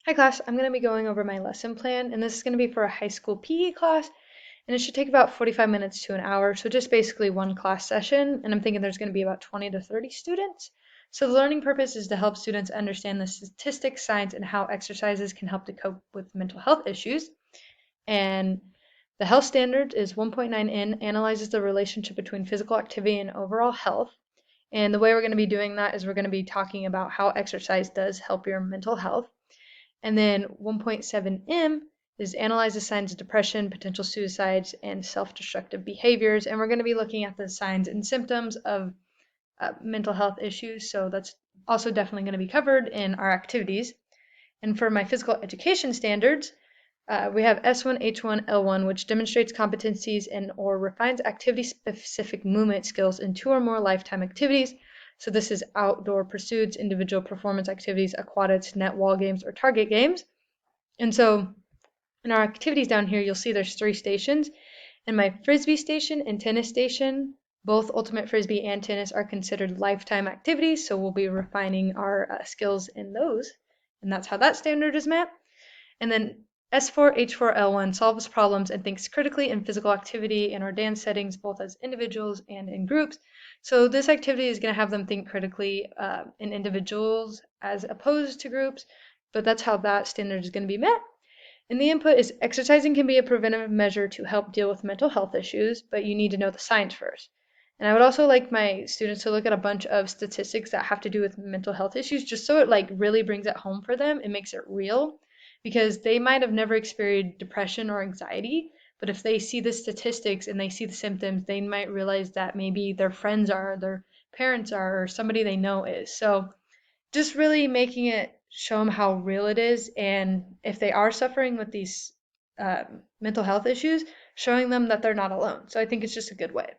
Hi class, I'm going to be going over my lesson plan, and this is going to be for a high school PE class, and it should take about 45 minutes to an hour, so just basically one class session, and I'm thinking there's going to be about 20 to 30 students. So the learning purpose is to help students understand the statistics, science, and how exercises can help to cope with mental health issues. And the health standard is 1.9N, analyzes the relationship between physical activity and overall health. And the way we're going to be doing that is we're going to be talking about how exercise does help your mental health. And then 1.7M is analyze the signs of depression, potential suicides, and self-destructive behaviors. And we're going to be looking at the signs and symptoms of mental health issues. So that's also definitely going to be covered in our activities. And for my physical education standards, we have S1, H1, L1, which demonstrates competencies and or refines activity-specific movement skills in 2 or more lifetime activities. So this is outdoor pursuits, individual performance activities, aquatics, net wall games, or target games. And so in our activities down here, you'll see there's 3 stations. And my Frisbee Station and tennis station, both ultimate Frisbee and tennis are considered lifetime activities. So we'll be refining our skills in those. And that's how that standard is met. And then S4, H4, L1 solves problems and thinks critically in physical activity in our dance settings, both as individuals and in groups. So this activity is going to have them think critically in individuals as opposed to groups, but that's how that standard is going to be met. And the input is exercising can be a preventive measure to help deal with mental health issues, but you need to know the science first. And I would also like my students to look at a bunch of statistics that have to do with mental health issues, just so it like really brings it home for them and makes it real, because they might have never experienced depression or anxiety, but if they see the statistics and they see the symptoms, they might realize that maybe their friends are, their parents are, or somebody they know is. So just really making it show them how real it is, and if they are suffering with these mental health issues, showing them that they're not alone. So I think it's just a good way.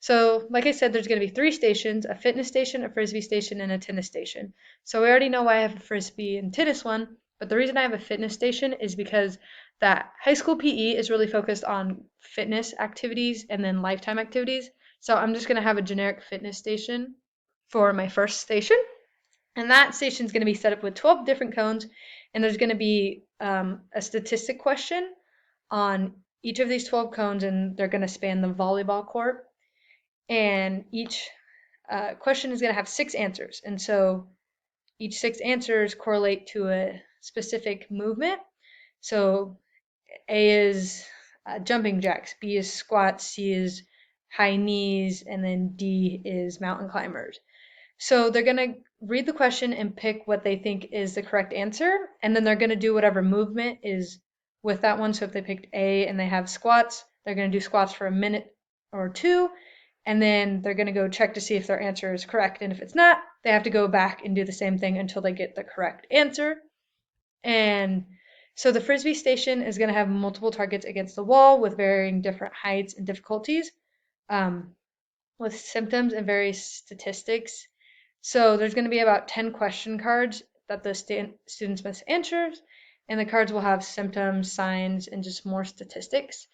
So, like I said, there's going to be 3 stations: a fitness station, a Frisbee station, and a tennis station. So we already know why I have a Frisbee and tennis one, but the reason I have a fitness station is because that high school PE is really focused on fitness activities and then lifetime activities. So I'm just going to have a generic fitness station for my first station. And that station is going to be set up with 12 different cones, and there's going to be a statistic question on each of these 12 cones, and they're going to span the volleyball court. And each question is going to have 6 answers. And so each 6 answers correlate to a specific movement. So A is jumping jacks, B is squats, C is high knees, and then D is mountain climbers. So they're going to read the question and pick what they think is the correct answer, and then they're going to do whatever movement is with that one. So if they picked A and they have squats, they're going to do squats for a minute or 2, and then they're going to go check to see if their answer is correct. And if it's not, they have to go back and do the same thing until they get the correct answer. And so the Frisbee station is going to have multiple targets against the wall with varying different heights and difficulties, with symptoms and various statistics. So there's going to be about 10 question cards that the students must answer, and the cards will have symptoms, signs, and just more statistics.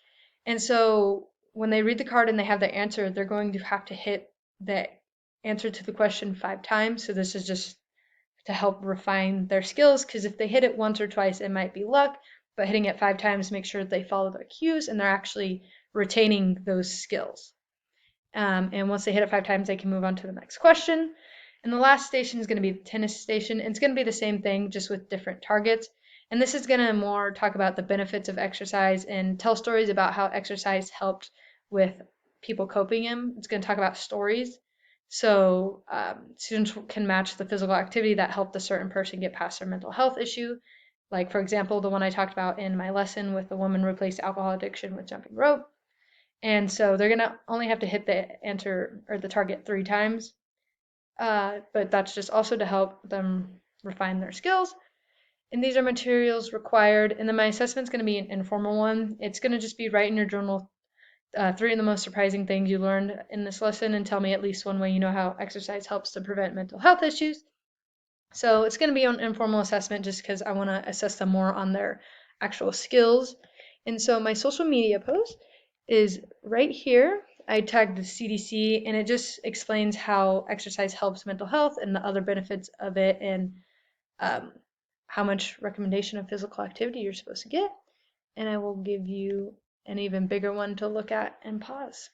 And so when they read the card and they have the answer, they're going to have to hit the answer to the question 5 times. So this is just to help refine their skills, because if they hit it once or twice, it might be luck, but hitting it 5 times, make sure that they follow their cues and they're actually retaining those skills. And once they hit it 5 times, they can move on to the next question. And the last station is going to be the tennis station. And it's going to be the same thing, just with different targets. And this is going to more talk about the benefits of exercise and tell stories about how exercise helped with people coping in. It's going to talk about stories. So students can match the physical activity that helped a certain person get past their mental health issue. Like, for example, the one I talked about in my lesson with the woman replaced alcohol addiction with jumping rope. And so they're going to only have to hit the answer or the target 3 times. But that's just also to help them refine their skills. And these are materials required. And then my assessment is going to be an informal one. It's going to just be write in your journal 3 of the most surprising things you learned in this lesson, and tell me at least one way you know how exercise helps to prevent mental health issues. So it's going to be an informal assessment just because I want to assess them more on their actual skills. And so my social media post is right here. I tagged the CDC, and it just explains how exercise helps mental health and the other benefits of it, and how much recommendation of physical activity you're supposed to get, and I will give you an even bigger one to look at and pause.